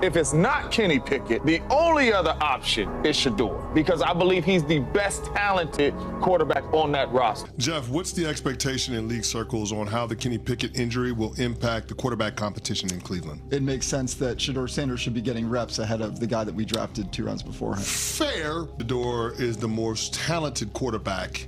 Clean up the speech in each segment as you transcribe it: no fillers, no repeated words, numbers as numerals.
If it's not Kenny Pickett, the only other option is Shedeur, because I believe he's the best talented quarterback on that roster. Jeff, what's the expectation in league circles on how the Kenny Pickett injury will impact the quarterback competition in Cleveland? It makes sense that Shedeur Sanders should be getting reps ahead of the guy that we drafted 2 rounds before him. Fair. Shedeur is the most talented quarterback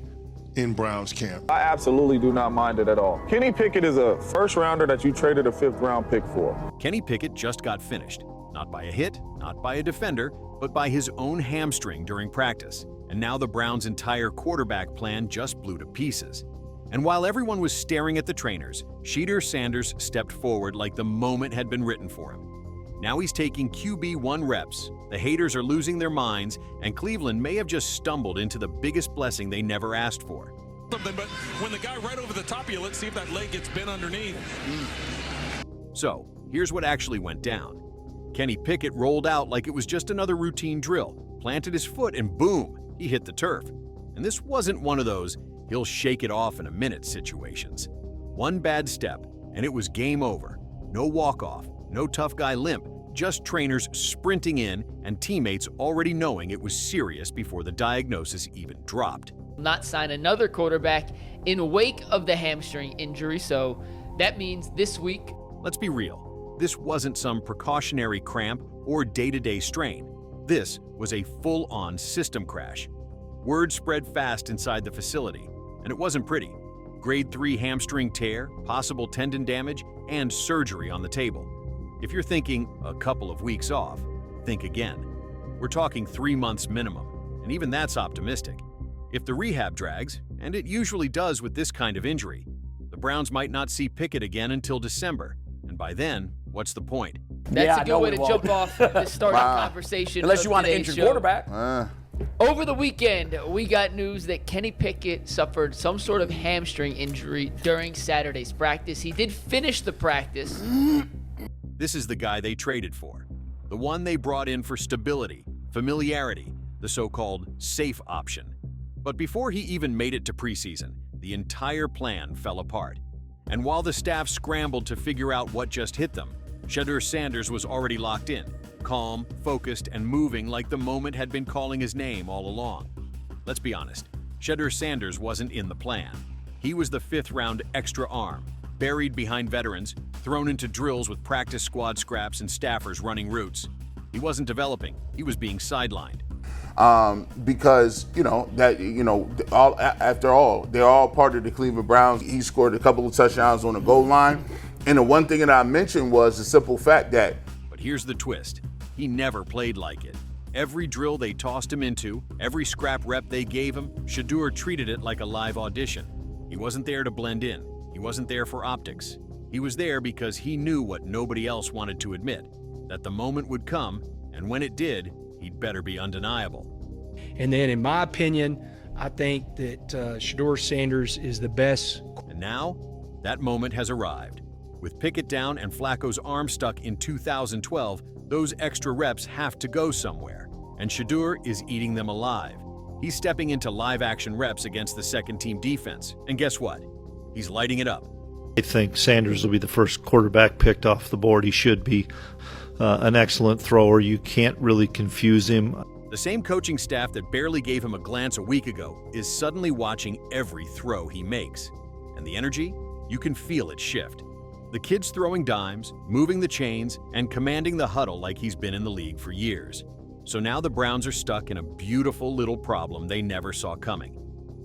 in Browns camp. I absolutely do not mind it at all. Kenny Pickett is a first rounder that you traded a 5th round pick for. Kenny Pickett just got finished. Not by a hit, not by a defender, but by his own hamstring during practice. And now the Browns' entire quarterback plan just blew to pieces. And while everyone was staring at the trainers, Shedeur Sanders stepped forward like the moment had been written for him. Now he's taking QB1 reps, the haters are losing their minds, and Cleveland may have just stumbled into the biggest blessing they never asked for. But when the guy right over the top of you, let's see if that leg gets bent underneath. So, here's what actually went down. Kenny Pickett rolled out like it was just another routine drill, planted his foot, and boom, he hit the turf. And this wasn't one of those he'll shake it off in a minute situations. One bad step, and it was game over. No walk-off, no tough guy limp, just trainers sprinting in and teammates already knowing it was serious before the diagnosis even dropped. Not sign another quarterback in wake of the hamstring injury, so that means this week. Let's be real. This wasn't some precautionary cramp or day-to-day strain. This was a full-on system crash. Word spread fast inside the facility, and it wasn't pretty. Grade 3 hamstring tear, possible tendon damage, and surgery on the table. If you're thinking a couple of weeks off, think again. We're talking 3 months minimum, and even that's optimistic. If the rehab drags, and it usually does with this kind of injury, the Browns might not see Pickett again until December, and by then, what's the point? That's a good way to jump off this starting conversation. Unless you want an injured quarterback. Over the weekend, we got news that Kenny Pickett suffered some sort of hamstring injury during Saturday's practice. He did finish the practice. This is the guy they traded for. The one they brought in for stability, familiarity, the so-called safe option. But before he even made it to preseason, the entire plan fell apart. And while the staff scrambled to figure out what just hit them, Shedeur Sanders was already locked in, calm, focused, and moving like the moment had been calling his name all along. Let's be honest, Shedeur Sanders wasn't in the plan. He was the 5th round extra arm, buried behind veterans, thrown into drills with practice squad scraps and staffers running routes. He wasn't developing, he was being sidelined. Because, after all, they're all part of the Cleveland Browns. He scored a couple of touchdowns on the goal line. And the one thing that I mentioned was the simple fact that. But here's the twist. He never played like it. Every drill they tossed him into, every scrap rep they gave him, Shedeur treated it like a live audition. He wasn't there to blend in. He wasn't there for optics. He was there because he knew what nobody else wanted to admit, that the moment would come, and when it did, he'd better be undeniable. And then, in my opinion, I think that Shedeur Sanders is the best. And now, that moment has arrived. With Pickett down and Flacco's arm stuck in 2012, those extra reps have to go somewhere. And Shedeur is eating them alive. He's stepping into live-action reps against the second-team defense. And guess what? He's lighting it up. I think Sanders will be the first quarterback picked off the board. He should be an excellent thrower. You can't really confuse him. The same coaching staff that barely gave him a glance a week ago is suddenly watching every throw he makes. And the energy? You can feel it shift. The kid's throwing dimes, moving the chains, and commanding the huddle like he's been in the league for years. So now the Browns are stuck in a beautiful little problem they never saw coming.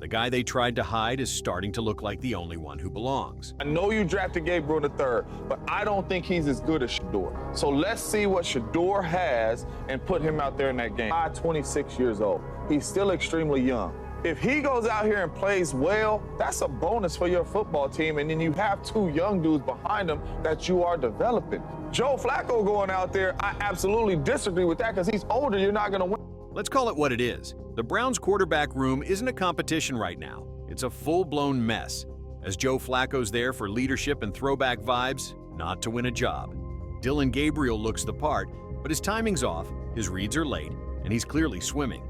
The guy they tried to hide is starting to look like the only one who belongs. I know you drafted Gabriel in the 3rd, but I don't think he's as good as Shedeur. So let's see what Shedeur has and put him out there in that game. I'm 26 years old. He's still extremely young. If he goes out here and plays well, that's a bonus for your football team, and then you have 2 young dudes behind him that you are developing. Joe Flacco going out there, I absolutely disagree with that because he's older, you're not going to win. Let's call it what it is. The Browns' quarterback room isn't a competition right now. It's a full-blown mess. As Joe Flacco's there for leadership and throwback vibes, not to win a job. Dylan Gabriel looks the part, but his timing's off, his reads are late, and he's clearly swimming.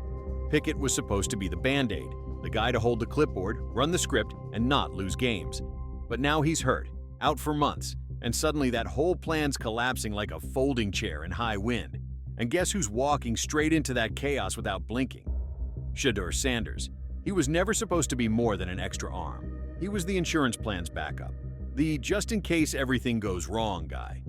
Pickett was supposed to be the Band-Aid, the guy to hold the clipboard, run the script, and not lose games. But now he's hurt, out for months, And suddenly that whole plan's collapsing like a folding chair in high wind. And guess who's walking straight into that chaos without blinking? Shedeur Sanders. He was never supposed to be more than an extra arm. He was the insurance plan's backup. The just-in-case everything goes wrong guy.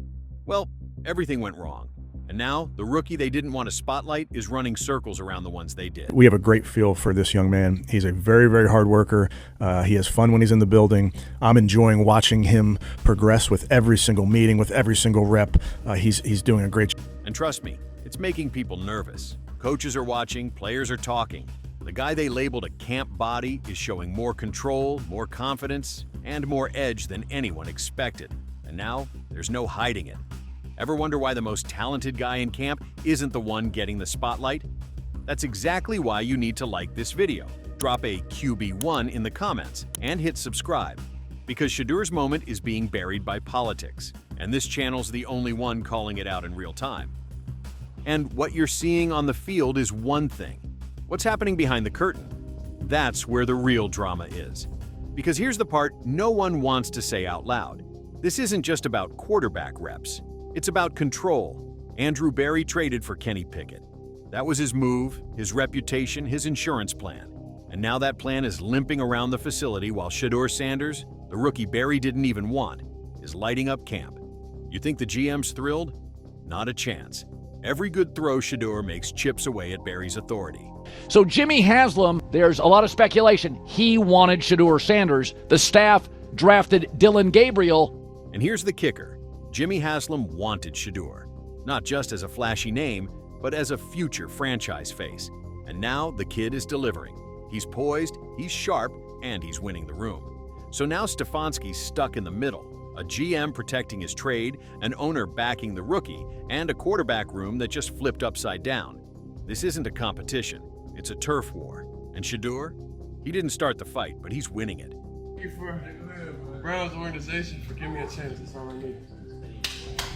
Well, everything went wrong. And now, the rookie they didn't want to spotlight is running circles around the ones they did. We have a great feel for this young man. He's a very, very hard worker. He has fun when he's in the building. I'm enjoying watching him progress with every single meeting, with every single rep. He's doing a great job. And trust me, it's making people nervous. Coaches are watching, players are talking. The guy they labeled a camp body is showing more control, more confidence, and more edge than anyone expected. And now, there's no hiding it. Ever wonder why the most talented guy in camp isn't the one getting the spotlight? That's exactly why you need to like this video, drop a QB1 in the comments, and hit subscribe. Because Shedeur's moment is being buried by politics, and this channel's the only one calling it out in real time. And what you're seeing on the field is one thing. What's happening behind the curtain? That's where the real drama is. Because here's the part no one wants to say out loud. This isn't just about quarterback reps. It's about control. Andrew Berry traded for Kenny Picket. That was his move, his reputation, his insurance plan. And now that plan is limping around the facility while Shedeur Sanders, the rookie Berry didn't even want, is lighting up camp. You think the GM's thrilled? Not a chance. Every good throw Shedeur makes chips away at Berry's authority. So Jimmy Haslam, there's a lot of speculation. He wanted Shedeur Sanders. The staff drafted Dillon Gabriel. And here's the kicker. Jimmy Haslam wanted Shedeur, not just as a flashy name, but as a future franchise face. And now the kid is delivering. He's poised, he's sharp, and he's winning the room. So now Stefanski's stuck in the middle, a GM protecting his trade, an owner backing the rookie, and a quarterback room that just flipped upside down. This isn't a competition, it's a turf war. And Shedeur? He didn't start the fight, but he's winning it. Thank you for Browns organization for giving me a chance. That's all I need.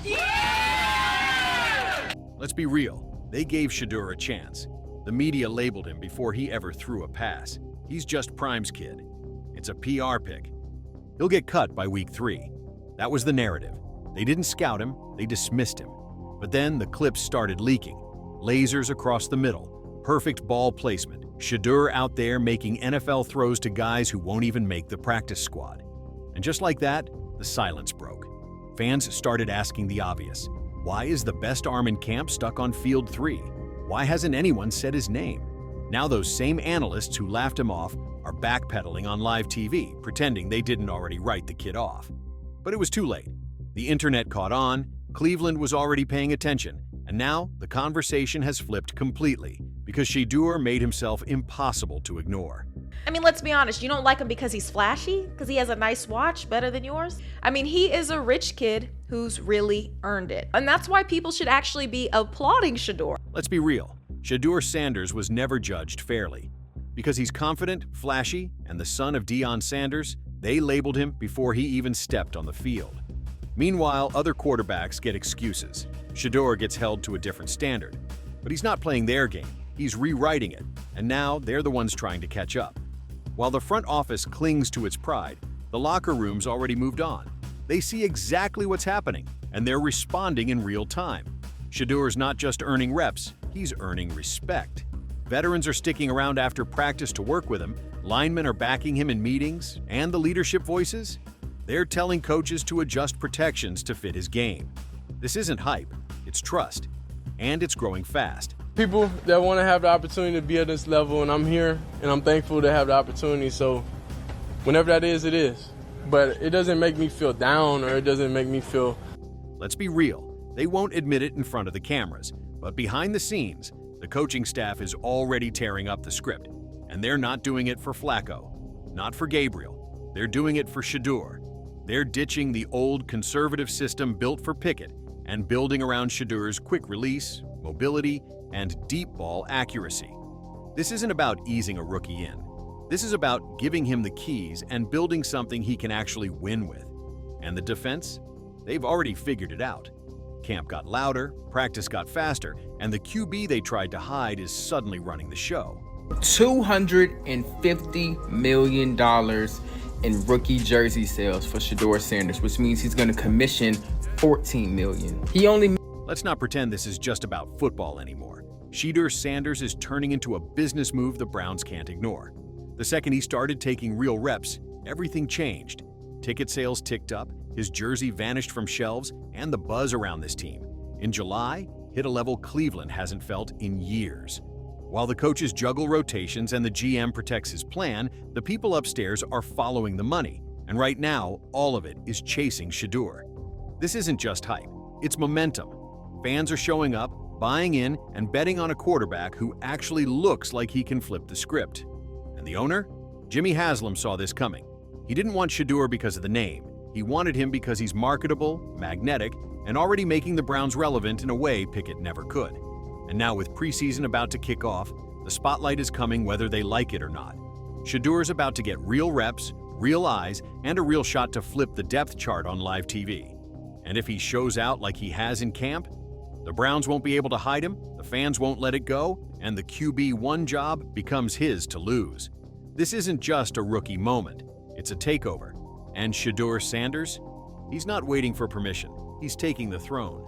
Yeah! Let's be real. They gave Shedeur a chance. The media labeled him before he ever threw a pass. He's just Prime's kid. It's a PR pick. He'll get cut by week 3. That was the narrative. They didn't scout him, they dismissed him. But then the clips started leaking. Lasers across the middle, perfect ball placement. Shedeur out there making NFL throws to guys who won't even make the practice squad. And just like that, the silence broke. Fans started asking the obvious. Why is the best arm in camp stuck on field 3? Why hasn't anyone said his name? Now those same analysts who laughed him off are backpedaling on live TV, pretending they didn't already write the kid off. But it was too late. The internet caught on, Cleveland was already paying attention, and now the conversation has flipped completely because Shedeur made himself impossible to ignore. I mean, let's be honest, you don't like him because he's flashy? Because he has a nice watch better than yours? I mean, he is a rich kid who's really earned it. And that's why people should actually be applauding Shedeur. Let's be real. Shedeur Sanders was never judged fairly. Because he's confident, flashy, and the son of Deion Sanders, they labeled him before he even stepped on the field. Meanwhile, other quarterbacks get excuses. Shedeur gets held to a different standard. But he's not playing their game. He's rewriting it. And now they're the ones trying to catch up. While the front office clings to its pride, the locker room's already moved on. They see exactly what's happening, and they're responding in real time. Shedeur's not just earning reps, he's earning respect. Veterans are sticking around after practice to work with him, linemen are backing him in meetings, and the leadership voices? They're telling coaches to adjust protections to fit his game. This isn't hype, it's trust, and it's growing fast. People that want to have the opportunity to be at this level, and I'm here, and I'm thankful to have the opportunity, so whenever that is, it is. But it doesn't make me feel down, or it doesn't make me feel... Let's be real, they won't admit it in front of the cameras, but behind the scenes, the coaching staff is already tearing up the script, and they're not doing it for Flacco, not for Gabriel, they're doing it for Shedeur. They're ditching the old conservative system built for Picket and building around Shedeur's quick release, mobility, and deep ball accuracy. This isn't about easing a rookie in. This is about giving him the keys and building something he can actually win with. And the defense? They've already figured it out. Camp got louder, practice got faster, and the QB they tried to hide is suddenly running the show. $250 million in rookie jersey sales for Shedeur Sanders, which means he's going to commission $14 million. He only... Let's not pretend this is just about football anymore. Shedeur Sanders is turning into a business move the Browns can't ignore. The second he started taking real reps, everything changed. Ticket sales ticked up, his jersey vanished from shelves, and the buzz around this team. In July, hit a level Cleveland hasn't felt in years. While the coaches juggle rotations and the GM protects his plan, the people upstairs are following the money. And right now, all of it is chasing Shedeur. This isn't just hype, it's momentum. Fans are showing up, buying in, and betting on a quarterback who actually looks like he can flip the script. And the owner? Jimmy Haslam saw this coming. He didn't want Shedeur because of the name. He wanted him because he's marketable, magnetic, and already making the Browns relevant in a way Picket never could. And now with preseason about to kick off, the spotlight is coming whether they like it or not. Shedeur's about to get real reps, real eyes, and a real shot to flip the depth chart on live TV. And if he shows out like he has in camp, the Browns won't be able to hide him, the fans won't let it go, and the QB1 job becomes his to lose. This isn't just a rookie moment, it's a takeover. And Shedeur Sanders? He's not waiting for permission, he's taking the throne.